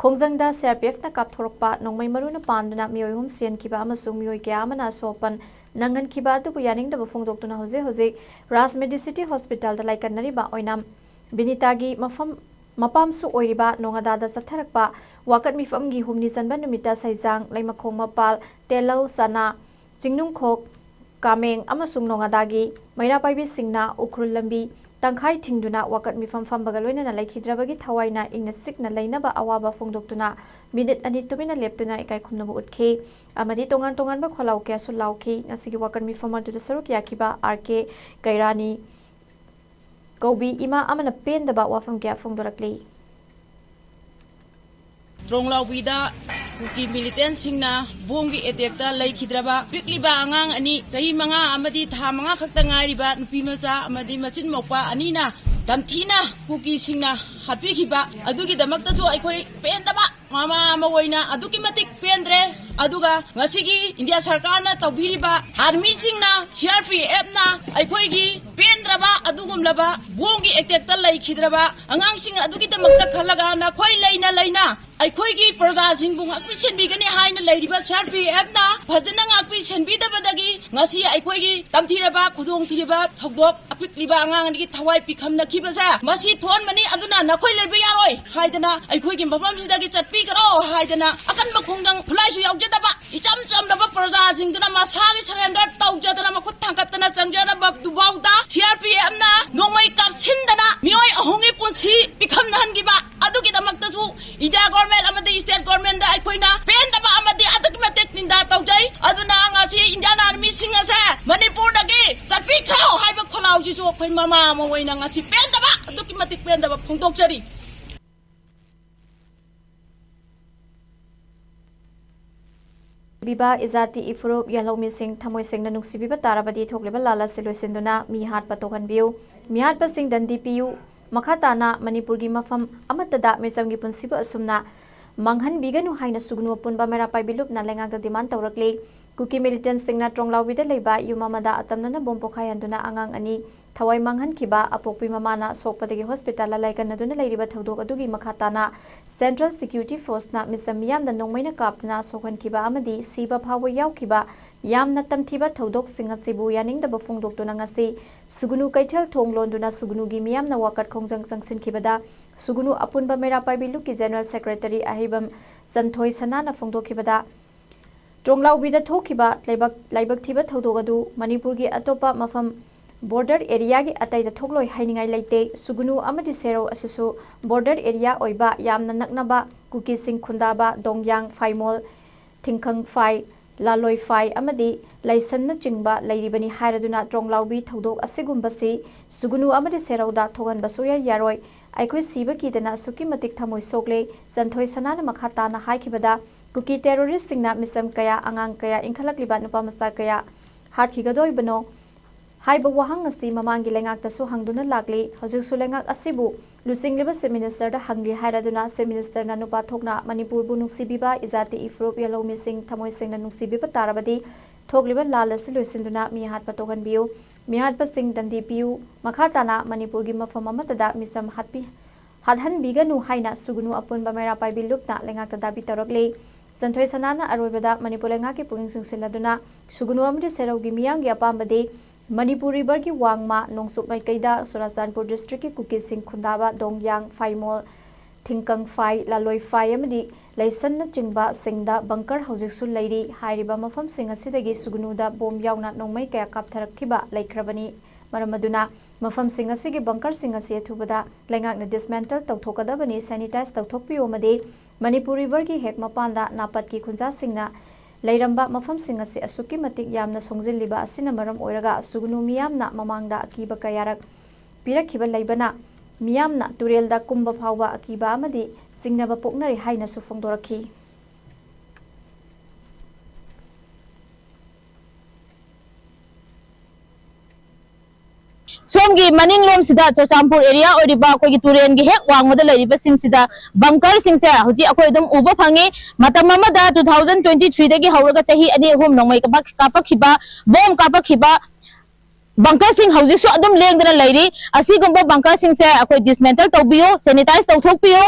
khongjangda CRPF na kapthorokpa nongmai maruna panduna miyoi hum sihan kiba amasung miyoi kya amana sopan nangan kiba atubu yaningdaba fongdoktuna hoje Ras Medicity Hospital da laikannariba oinam binitagi mapamsu oiriba nongadada chatharakpa wakat mifamgi humni janba numita saijang laimakhong mapal telau sana Jingnung Khok, Kameng, amasung nongadagi, Maira Paibi Singna, Ukrul Lambi, Tangkai Tingduna, Wakat Mifam Fambagalwina, Laikhidrabagi Tawaina, Igna Sikna Lainaba Awaba Fongdoktuna, Minute Anitumina Leptuna, Ikai Kumnabu Utke, Amadi Tongan Tonganba Kolauke, Sulauki, Nasiki Wakat Mifama to the Saruk Yakiba, RK, Kairani, Gobi, Ima Amana Pen the Batwafam Gap Fongdorakli. Tronglawbida kuki militant singna bomgi etekta laikhidraba pikliba angang ani sahi manga amadi tha manga khakta ngairiba nupi macha amadi masin mokpa anina tamthina kuki singna hapikhiba adugi damakta so aikoi pendaba mama mawoina aduki matik pendre aduga ngasigi India sarkarna tawbiriba army singna CRPF na aikoi gi pendraba adugumlaba bomgi etekta laikhidraba angang sing adugi damakta khalaga na khoi laina ꯑꯩꯈꯣꯏꯒꯤ ꯄ꯭ꯔꯖꯥꯁꯤꯡꯕꯨ ꯉꯥꯛꯄꯤ ꯁꯦꯟꯕꯤꯒꯅꯤ ꯍꯥꯏꯅ ꯂꯩꯔꯤꯕ CRPFꯅ ꯐꯖꯅ ꯉꯥꯛꯄꯤ ꯁꯦꯟꯕꯤꯗꯕꯗꯒꯤ ꯉꯁꯤ ꯑꯩꯈꯣꯏꯒꯤ ꯇꯝꯊꯤꯔꯕ ꯈꯨꯗꯣꯡꯊꯤꯔꯕ ꯊꯧꯗꯣꯛ ꯑꯄꯤꯛꯂꯤꯕ ꯑꯉꯥꯡꯒꯤ ꯊꯋꯥꯏ ꯄꯤꯈꯝꯅꯈꯤꯕꯁꯦ ꯃꯁꯤ ꯊꯣꯟꯕꯅꯤ ꯑꯗꯨꯅ ꯅꯈꯣꯏ ꯂꯩꯕ ꯌꯥꯔꯣꯏ ꯍꯥꯏꯗꯅ ꯑꯩꯈꯣꯏꯒꯤ ꯃꯐꯝꯁꯤꯗꯒꯤ ꯆꯠꯄꯤꯈ꯭ꯔꯣ ꯍꯥꯏꯗꯅ ꯑꯀꯟꯕ ꯈꯣꯡꯖꯪ ꯈꯨꯠꯂꯥꯏꯁꯨ ꯌꯥꯎꯖꯗꯕ ꯏꯆꯝ ꯆꯝꯂꯕ ꯄ꯭ꯔꯖꯥꯁꯤꯡꯗꯨꯅ ꯃꯁꯥꯒꯤ ꯁꯔꯦꯟꯗꯔ ꯇꯧꯖꯗꯅ ꯃꯈꯨꯠ ꯊꯥꯡꯒꯠꯇꯅ ꯆꯪꯖꯔꯕ ꯗꯨꯐꯥꯎꯗ CRPFꯅ ꯅꯣꯡꯃꯩ ꯀꯥꯞꯁꯤꯟꯗꯅ ꯃꯤꯑꯣꯏ ꯑꯍꯨꯝꯒꯤ ꯄꯨꯟꯁꯤ ꯄꯤꯈꯝꯅꯍꯟꯈꯤꯕ ꯑꯗꯨꯒꯤꯗꯃꯛꯇꯁꯨ ꯏꯟꯗꯤꯌꯥ ꯒꯣꯔꯃꯦꯟ ꯑꯃꯗꯤ ꯁ꯭ꯇꯦꯠ ꯒꯣꯔꯃꯦꯟꯗ ꯑꯩꯈꯣꯏꯅ ꯄꯦꯟꯗꯕ ꯑꯃꯗꯤ ꯑꯗꯨꯛꯀꯤ ꯃꯇꯤꯛ ꯅꯤꯟꯗꯥ ꯇꯧꯖꯩ ꯑꯗꯨꯅ ꯉꯁꯤ ꯏꯟꯗꯤꯌꯥꯟ ꯑꯥꯔꯃꯤꯁꯤꯡ ꯑꯁꯦ ꯃꯅꯤꯄꯨꯔꯗꯒꯤ ꯆꯠꯄꯤꯈ꯭ꯔꯣ ꯍꯥꯏꯕ ꯈꯣꯜꯂꯥꯎꯁꯤꯁꯨ ꯑꯩꯈꯣꯏ ꯃꯃꯥ ꯑꯃ ꯑꯣꯏꯅ ꯉꯁꯤ ꯄꯦꯟꯗꯕ ꯑꯗꯨꯛꯀꯤ ꯃꯇꯤꯛ ꯄꯦꯟꯗꯕ ꯐꯣꯡꯗꯣꯛꯆꯔꯤ ꯕꯤꯕꯥ इजाती इफुरुप यालौमीसिंग थमोइसिंगना नुक्सिबिबा ताराबदी थोक्लेबा लाला सिलोइसिंदुना मी हाटपा तोहनबियु मी हाटपसिंग दंदी पियु मखाताना मणिपुरगी मफम अमतदा मिसमगी पुंसिबा असुमना मंगहन बिगनु हाइना सुगनु अपुनबा मेरा पाइबिलुपना लेंगागदा डिमांड तौरकले कुकी मिलिटेंट सिंगना ट्रोंगलाउबिदा लेबा युमामदा अतमना बोम्पोखाय हंदुना आंगांग अनि थवाई मंगहन खिबा अपोकपी ममाना सोकपदगी हॉस्पिटल लाइकनदुना लेरिबा थौदोक अदुगी मखाताना सेंट्रल सिक्यूरिटी फोर्सना मिसम मियामना नोंमैना कापतना सोखन खिबा अमदी सीबा फावो यावखिबा यामना तमथिबा थौदोक सिंग असिबु यानिंगदबा फोंदोक्तुना ngasi सुगुनु कैथल थोंगलोंदुना सुगुनुगी मियामना वाकत खोंजंग संगसिन खिबदा सुगुनु अपुनबा मेरा पाइबिलुकी जनरल सेक्रेटरी अहिबम संथोई सनाना फोंदोखिबदा ट्रोंगलाउबिदा थोखिबा लाइबक थिबा थौदोक अदु मणिपुरगी अतोपा मफम border area gi ataida thokloi hainingai leite sugunu amadi sero asisu border area oiba yamna naknaba kuki sing khundaba dongyang faimol thingkhang fai laloi fai amadi laisan na chingba leiribani hairaduna tronglaubi thodok asigumba si sugunu amadi seroda thogan basuya yaroi aikoi siba kidana suki matik thamoi sokle janthoi sanana makhata na haikibada kuki terrorist singna misam kaya angang kaya inkhalakliba nupa masa kaya hatkigadoi bano हाइब वहांग असि ममांगी लेंगाक्तसु हंगदुना लागले हजिसु लेंगाक असिबु लुसिंगलिबा से minister दा हंगली हाइरादुना से minister ना नुपा थोकना मणिपुर बु नुक्सिबिबा इजाती इफ्रोप यालौमी सिंग थमोइ सिंगना नुक्सिबिबा ताराबदी थोकलिबा लालसि लोइसिंदुना मिहात पतोगन बियु मिहात पसिंग दंदी पियु मखाताना मणिपुर गी मफम अमतदा मिसम हातपि हादहन बिगनु हाइना सुगुनु अपुनबा मेरा पाइबिलुकना लेंगाक्ता दाबी तरगले संथोइ सनाना अरोइबदा मणिपुर लेंगाकी पुगिंग सिंसिलदुना सुगुनु अमदि सेरौगी मियांगी अपामबदी मणिपुर रिवर की वांगमा नोंगसुक माइकैदा सोराचानपुर डिस्ट्रिक्ट की कुकी सिंह खुंदाबा दोंगयांग फाइमोल थिंकंग फाइ लालोई फाइ अमदि लैसन चिंगबा सिंगदा बंकर हौजिकसु लैरी हाइरिबा मफम सिंग असिदगी सुगुनुदा बोम यावना नोंमै कया कापथरखिबा लैख्रबनी मरमदुना मफम सिंग असिगी बंकर सिंग असी अथुबदा लेंगाकना डिसमेंटल तौथोकदबनी सैनिटाइज तौथोकपियो मदे मणिपुर रिवर की हेक मपानदा नापत की खुंजा सिंगना लैरंबा मफम सिंग असी असुकी मतिक यामना सोंजिलिबा असिना मरम ओइरगा सुगुनु मियामना ममांगदा अकीबा कयारक पिरखिबा लैबना मियामना तुरेलदा कुंबा फावबा अकीबा अमदि सिंगनबा पोकनरि हाइना सु फोंदोरखी सोमगी मनिंग लोम सिदा चोचामपुर एरिया ओरिबा कोगी तुरेन गी हेक वांगमदा लरिबा सिंग सिदा बंकर सिंग से हुजी अखोय दम उबा फंगे मतम ममदा 2023 दगी हौरगा चही अनि होम नोंमै कापखिबा बोम कापखिबा बंकर सिंग हौजिसु अदम लेंगदना लैरी असिगुंबा बंकर सिंग से अखोय डिसमेंटल तौबियो सैनिटाइज तौथोकपियो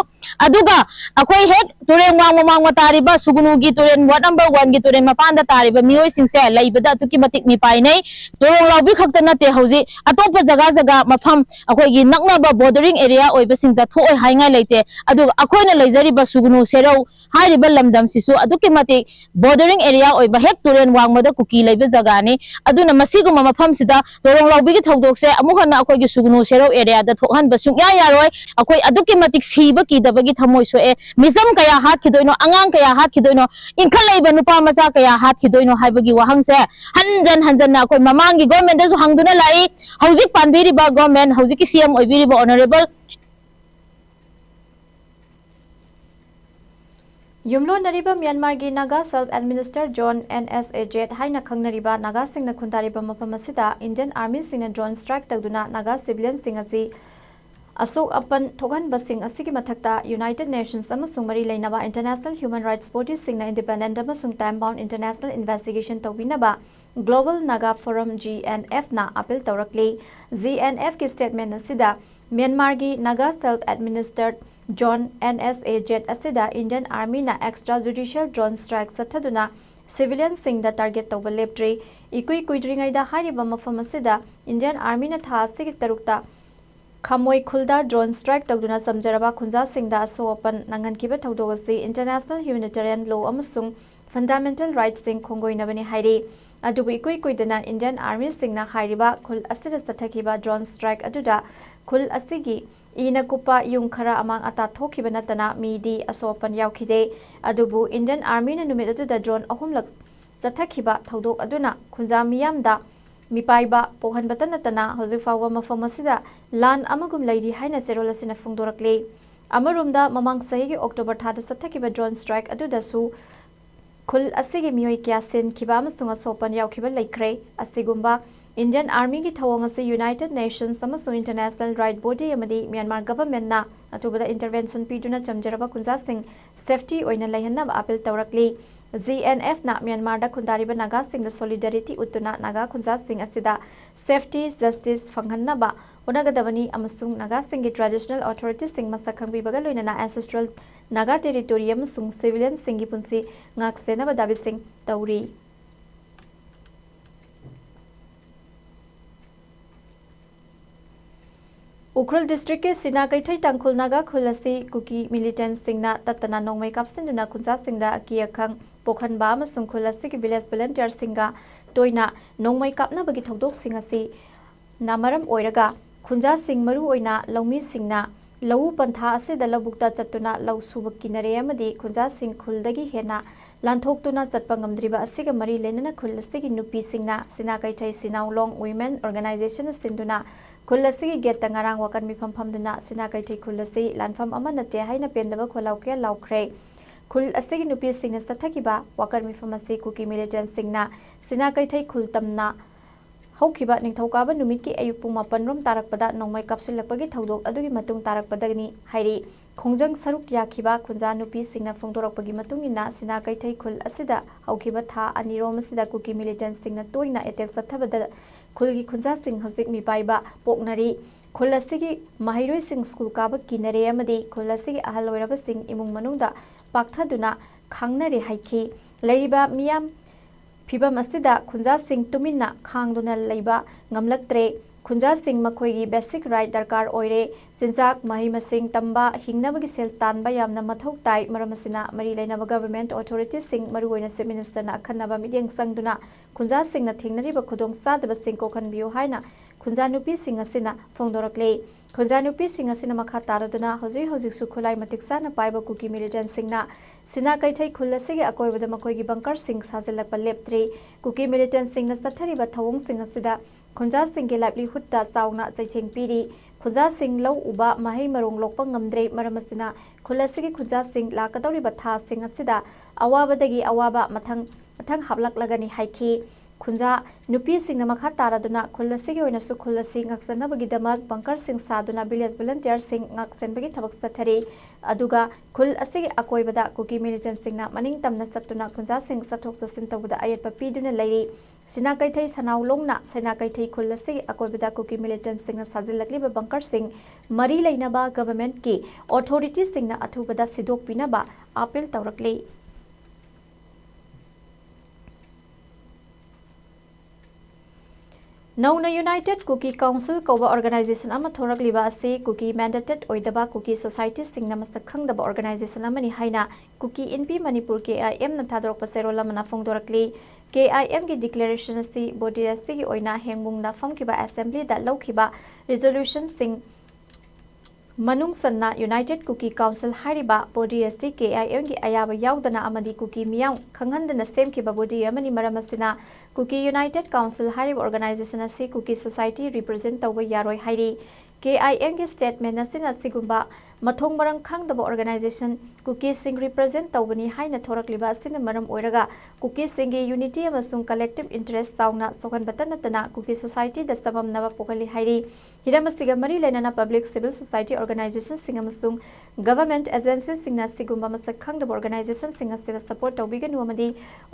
अदुगा अखोय हेक तुरेन वांग तारिबा सुगुनुगी तुरेन वार्ड नंबर 1 गी तुरेन मपानदा तारिबा मियोय सिंग से लैबदा तुकी मतिक मिपाइ नै तुरों लाउबी खक्ता नते हौजि अतोप जगह मफम अखोयगी नकनबा बॉर्डरिंग एरिया ओइबा सिंगदा थोय हाइङा लैते अदुगा अखोयना लैजरिबा सुगुनु सेरौ हारिबा लमदम सिसु अदुकी मतिक बॉर्डरिंग एरिया ओइबा हेक तुरेन वांगमदा कुकी लैबा जगाने अदुना मसिगुमा मफम सिदा तुरों लाउबी गी थौदोकसे अमुहना अखोयगी सुगुनु सेरौ एरिया दा थोहन बसुं या यारोय अखोय अदुकी मतिक सीबा कीदबगी थमोय सोए मिजम कया हाथ खिदोइनो अंगांग कया हाथ खिदोइनो इंखल लैबा नुपा मचा कया हाथ खिदोइनो हाइबगी वहांसे हंजन ना अखोय ममांगी गवर्नमेंट दसु हंगदुना लाई हौजिक पानबिरिबा गवर्नमेंट हौजिक सीएम ओइबिरिबा ऑनरेबल युमलो नरिबा म्यांमार की Naga self administer zone NSA जेट हाइना खंगनरिबा नागा सिंगना खुंतारिबा मफम असिदा इंडियन आर्मी सिंगना ड्रोन स्ट्राइक तगदुना नागा सिविलियन सिंग असी असोक अपन थोगन बसिंग असिगी मथक्ता यूनाइटेड नेशंस अमसुंग मरी लेनबा इंटरनेशनल ह्यूमन राइट्स बॉडी सिंगना इंडिपेंडेंट अमसुंग टाइम बाउंड इंटरनेशनल इन्वेस्टिगेशन तौबिनबा ग्लोबल नागा फोरम GNF ना अपील तौरकले GNF की स्टेटमेंट असिदा म्यांमार की Naga self administered John NSA jet asida Indian Army na extrajudicial drone strike sathaduna civilian sing da target tawba leptri ikui kuidringai da hariba mafam asida Indian Army na tha sig tarukta Khamoi khulda drone strike tawduna samjaraba khunja singda so open nangan kiba thawdogasi international humanitarian law amasung fundamental rights sing khongoinabani hairi adubu ikui kuidana Indian Army singna hairiba khul asida sathakiba drone strike aduda khul asigi ina kupa yung khara amang ata thokiba natana midi asopan yaukhide adubu Indian Army na numit aduda drone ahumlak sathakiba thawdok aduna khunja miyamda Mipaiba pohan batanatana hozifawa mafamasida lan amagum lairi haina serolasina fungdorakle amarumda mamang sahigi October thada sathakiba drone strike adudasu khul asigi miyoi kya sen kiba amasung asopan yaukiba laikre asigumba Indian Army ki thawong ase United Nations amasung International Right Body amadi Myanmar government na atubada intervention piduna chamjaraba kunja sing safety oina laihanna appeal tawrakli ZNF na Myanmar da khundariba naga sing the solidarity utuna naga khunja sing asida safety justice fanghanna ba onagadabani amasung naga sing ki traditional authorities sing masakhangbi baga loina na ancestral naga territory amasung civilian sing gi punsi ngak sena ba dabi sing tauri Ukhrul district ke Sina Kaithai Tangkhul Naga Khulasi Kuki militant singna tatana nongmai kapsinduna kunja singda akiyakhang pokhan ba amasung khulasi ki village volunteer singa toina nongmai kapna bagi thodok singasi namaram oiraga khunja sing maru oina lawmi singna lawu pantha asida labukta chattuna law subaki nare amadi khunja sing khuldagi hena lanthoktuna chatpa ngamdriba asiga mari lenana khulasi ki nupi singna Sina Kaithai Sinaulong Women Organization sinduna Khulasi get tangarang wakan mi phampham duna Sina Kaithai khulasi lanfam ama nate haina pendaba kholau ke laukre khul asigi nupi singna sathakiba wakan mi phamasi kuki militant singna Sina Kaithai khultamna haukiba ningthauka ba numit ki ayuk pung 8 rom tarakpada nongmai kapsilakpagi thodok adugi matung tarakpadagni hairi khongjang saruk yakhiba khunja nupi singna phongdorakpagi matungina Sina Kaithai khul asida haukiba tha anirom asida kuki militant singna toina attack sathabada khulgi khunja sing hosik mi paiba poknari khulasigi mahairoi sing school kaba kinare amadi khulasigi ahal loiraba sing imung manungda pakthaduna khangnare haiki leiba miyam phibam asida khunja sing tuminna khangduna leiba ngamlaktre khunja sing makhoigi basic right darkar oire sinjak mahi masing tamba hingnabagi sel tanba yamna mathok tai maramasina mari leinaba government authorities sing maruoina chief minister na akhanaba midyang sangduna khunja sing na thingnariba khudong sadaba sing ko khanbiu haina khunja nupi sing asina phongdorakle khunja nupi sing asina makha taraduna hojik su khulai matiksa na paiba kuki militant sing na Sina Kaithai khulasi ge akoibada makhoigi bunker sing sajalakpa leptre kuki militant sing na sathariba thawong sing asida khunja sing ge livelihood ta sauna chaicheng piri khunja sing lo uba mahai marong lokpa ngamdre maramasina khulasi ge khunja sing lakadori ba tha sing asida awabadagi awaba mathang haplaklagani haiki khunja nupi sing na makha taraduna khulasi ge oina su khulasi ngaksana bagi damak bunker sing saduna village volunteer sing ngaksen bagi thabak sathari aduga khul asigi akoibada kuki militant sing na maning tamna satuna khunja sing sathok sasin tawda ayatpa piduna leiri Sina Kaithai Sanaulong na Sina Kaithai khulasi akoibada kuki militant sing na sajilakli ba bunker sing mari leinaba government ki authorities sing na athubada sidok pinaba appeal tawrakle Nauna United Cookie Council Koba Organization ama thorakliba ase cookie mandated oidaba cookie society sing namasak khangdaba organization amani haina cookie NP Manipur KIM na thadorok paserola mana phongdorakli KIM ki declaration ase body ase ki oina hengbung na famkiba assembly da lokhiba resolution sing Manung Sanna United Cookie Council hariba body ase KIM ki ayaba yaudana amadi cookie miyang khanghandana semkiba body amani maramasina Cookie United Council Harib Organization ase Cookie Society represent tawba yaroi hairi KIM ki statement asina sigumba mathong marang khangdaba organization Cookie sing represent tawbani haina thorakliba asina maram oiraga Cookie sing gi unity amasung collective interest sauna sokan batanatana Cookie Society da sabam naba pokali hairi hiramasiga mari lenana public civil society organization sing amasung government agencies sing na sigumba masak khangdaba organization sing asina support tawbiganu amadi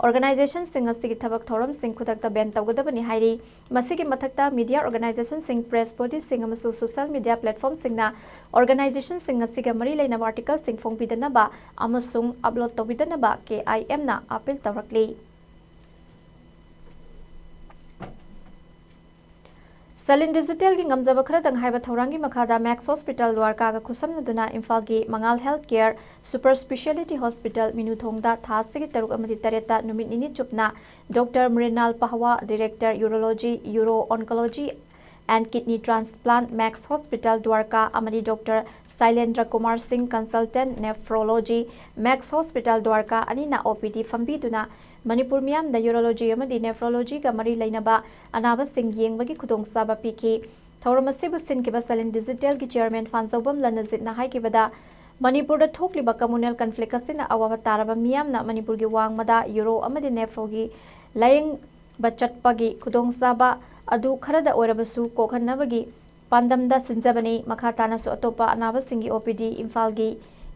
organization sing asigi thabak thoram sing khudakta ban tawgadabani hairi masigi mathakta media organization sing press body sing amasu social media platform sing na organization sing sing asiga mari leinaba article sing phongbidanaba amasung upload tawbidanaba KIM na appeal tawrakli. Salin Digital ki ngamjaba khara dang haiba thorangi makhada Max Hospital Dwarka ga khusamnaduna Imphal gi Mangal Healthcare Super Speciality Hospital Minuthongda thasigi taruk amadi tareta numit nini chupna Dr. Mrinal Pahwa Director Urology Uro Oncology and Kidney Transplant Max Hospital Dwarka amadi Dr. Sailendra Kumar Singh Consultant Nephrology Max Hospital Dwarka anina OPD fambiduna Manipur miyam da urology amadi nephrology ka mari lainaba anaba sing yengbagi khudong saba piki thauramasi busin ki Salin Digital ki chairman Fanzobam Lanazit na hai ki bada Manipur da thokliba communal conflict asina awaba taraba miyam na Manipur gi wangmada uro amadi nephrogi laying bachatpagi khudong saba adu kharada orabasu kokhanabagi pandamda sinjabani makhatana su atopa anaba singi OPD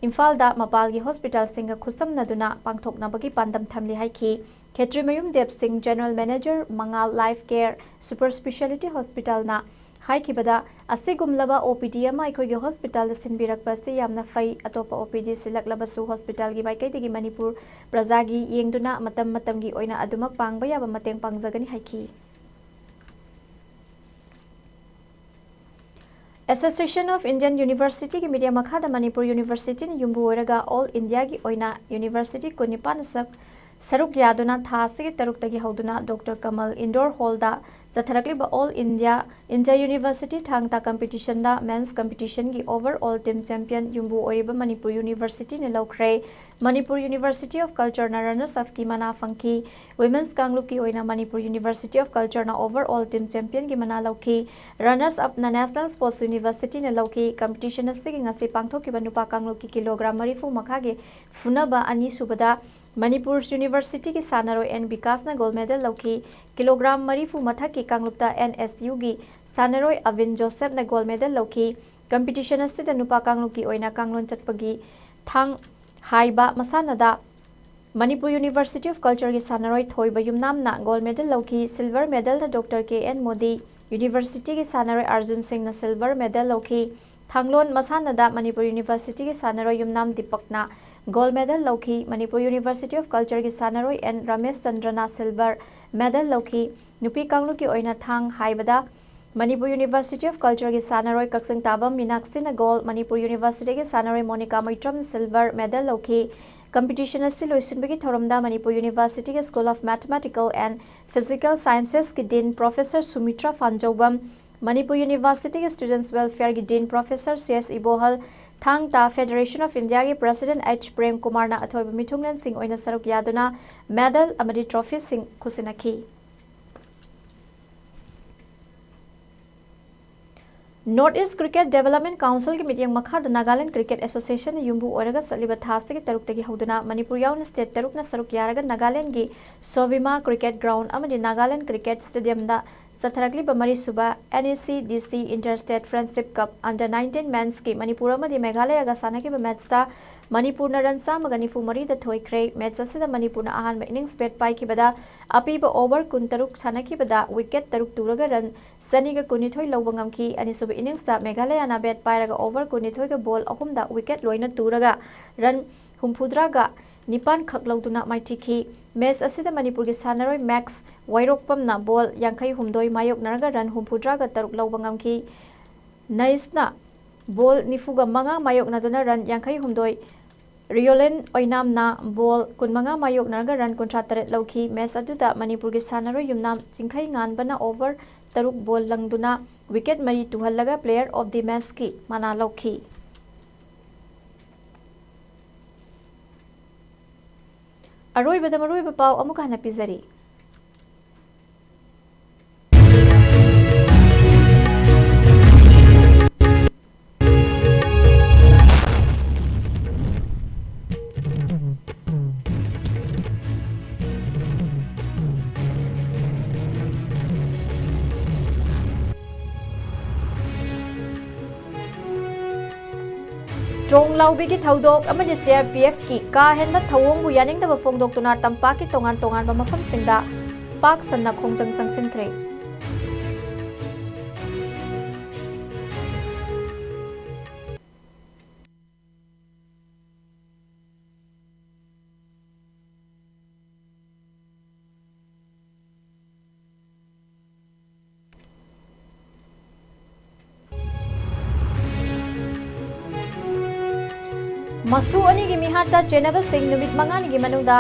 Imphal da mapalgi hospital singa khusam naduna pangthoknabagi pandam thamli haiki Khetri Mayum Deb Singh General Manager Mangal Life Care Super Speciality Hospital na haiki bada asigumlaba OPD ama ikhogi hospital sinbirakpa se yamna fai atopa OPD silaklabasu hospital gi baikaitigi Manipur prajagi yengduna matam gi oina adumak pangba yaba mateng pangjagani haiki Association of Indian University ki media makhada Manipur University ni yumbu oraga All India ki oina University kunipan saruk yaduna thasigi taruk tagi hauduna Dr. Kamal Indoor Hall da zatharakliba All India Inter-University thangta competition da men's competition ki overall team champion yumbu oriba Manipur University ni laukre Manipur University of Culture na runners up ki mana fangki women's kanglup ki oina Manipur University of Culture na overall team champion ki mana lauki runners up na National Sports University na lauki competition asigi ngasi pangthoki banupa kanglup ki kilogram marifu makhage funaba ani subada Manipur University ki sanaroi N Vikas na gold medal lauki kilogram marifu mathaki kanglupta NSU gi sanaroi Avin Joseph na gold medal lauki competition asida nupa kanglup ki oina kanglon chatpagi thang haiba masanada Manipur University of Culture ki sanaroi thoiba yumnam na gold medal lauki silver medal na Dr. KN Modi University ki sanaroi Arjun Singh na silver medal lauki thanglon masanada Manipur University ki sanaroi yumnam Deepak na gold medal lauki Manipur University of Culture ki sanaroi N Ramesh Chandra na silver medal lauki nupi kanglu ki oina thang haibada Manipur University of Culture ki sanaroi Kaksang Tabam Meenakshi na gold Manipur University ki sanaroi Monica Maitram silver medal lauki competition asi loisinbagi thoramda Manipur University ki School of Mathematical and Physical Sciences ki Dean Professor Sumitra Fanjobam Manipur University ki Students Welfare ki Dean Professor CS Ibohal Thangta Federation of India ki President H Prem Kumar na athoiba mithunglen sing oina saruk yaduna medal amadi trophy sing khusinaki North East Cricket Development Council ki meeting makhada Nagaland Cricket Association yumbu oraga saliba thasigi taruk tagi hauduna Manipur yauna state taruk na saruk yaraga Nagaland gi Sovima Cricket Ground amadi Nagaland Cricket Stadium da Satharakli Bamari Suba NEC DC Interstate Friendship Cup Under 19 Men's ki Manipur amadi Meghalaya ga sanaki ba match ta Manipur na run sama ganifu mari da thoikre match asida Manipur na ahan innings bet pai ki bada api ba over kun taruk sanaki bada wicket taruk turaga run sani ga kunithoi lobangam ki ani suba innings ta Meghalaya na bet pai raga over kunithoi ga ball ahum da wicket loina turaga run humphudra ga Nipan Khaklauduna Maitiki Match asida Manipur ki sanaroi Max Wairokpam na ball Yankai Humdoi Mayok Naraga run Humpudra ga taruk lawbangam ki Naisna ball Nifuga Manga Mayok Naduna run Yankai Humdoi Riolen Oinam na ball Kunmanga Mayok Naraga run Kuntrataret Lauki Match aduda Manipur ki sanaroi Yumnam Chingkai Nganbana over taruk ball langduna wicket mari tuhallaga player of the match ki mana lauki Aroibada maroiba pau amuka hana pizari Trong lau bigi thaudok amadi CRPF ki ka henna thawong bu yaning da phongdok tuna tampa ki tongan ba mafam singda pak sanna khongjang sangsin kre Masu ani gi mihata chenaba sing numit mangani gi manungda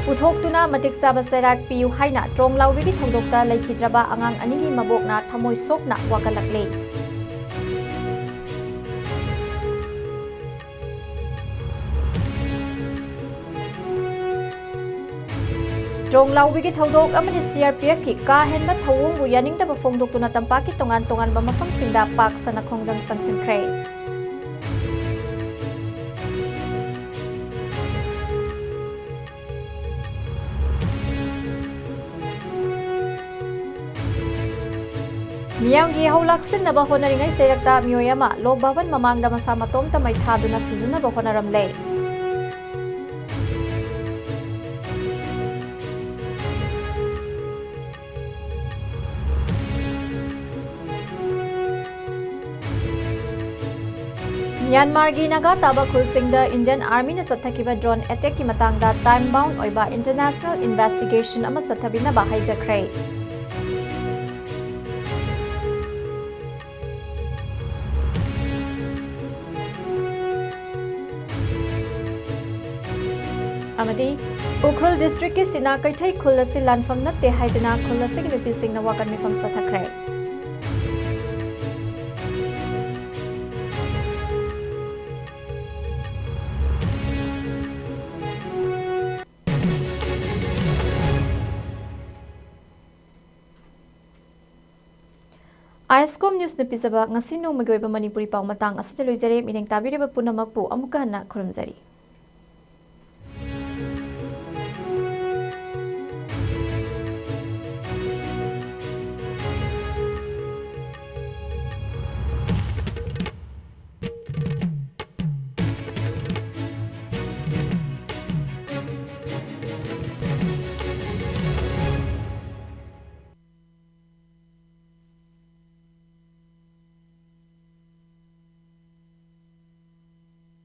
puthok-tuna matik chaba serak piu haina trong laubi gi thodokta laikhidraba angang ani gi mabokna thamoi sokna wakalakle. Trong laubi gi thodok amani CRPF ki ka henba thawung bu yaningdaba phongdoktuna tampaki tongan-tongan ba mafamsingda pak sana khongjang sangsinkhre. Miyamgi haulaksin naba honaringai serakta miyoyama lok baban mamangda masa matom tamai thaduna sizinaba honaramle. Myanmar gi naga taba khulsingda Indian Army na sathakiba drone attack ki matangda time bound oiba international investigation ama sathabina ba haijakre. Amadi Ukhrul district ki sina kaithai khulasi lanfam natte haiduna khulasi ki nupising na wakan mifam sathakre. ISCOM News na pisaba ngasi no magoy ba Manipuri pau matang asita loijare mineng tabire ba punamak po amuka na khurumjari.